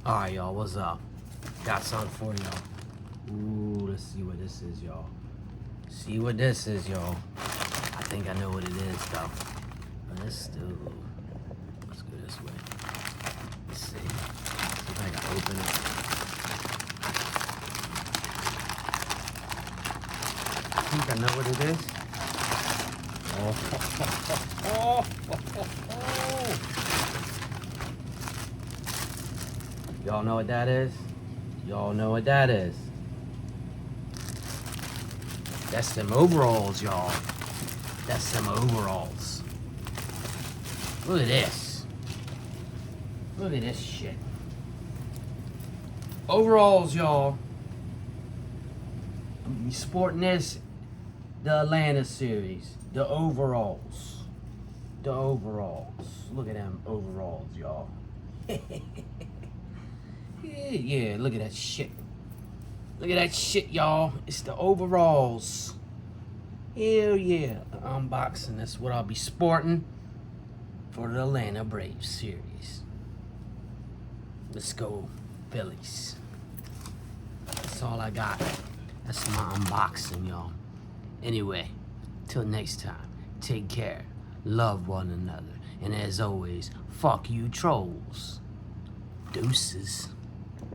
Alright, y'all, what's up? Got something for y'all. Ooh, let's see what this is, y'all. See what this is, y'all. I think I know what it is, though. But let's go this way. Let's see. See if I can open it. I think I know what it is. Y'all know what that is? Y'all know what that is? That's them overalls, y'all. That's them overalls. Look at this. Look at this shit. Overalls, y'all. I'm sporting this, the Atlanta series. The overalls. The overalls. Look at them overalls, y'all. Yeah, look at that shit. Look at that shit, y'all. It's the overalls. Hell yeah. Unboxing. That's what I'll be sporting for the Atlanta Braves series. Let's go, Phillies. That's all I got. That's my unboxing, y'all. Anyway, till next time, take care. Love one another. And as always, fuck you trolls. Deuces.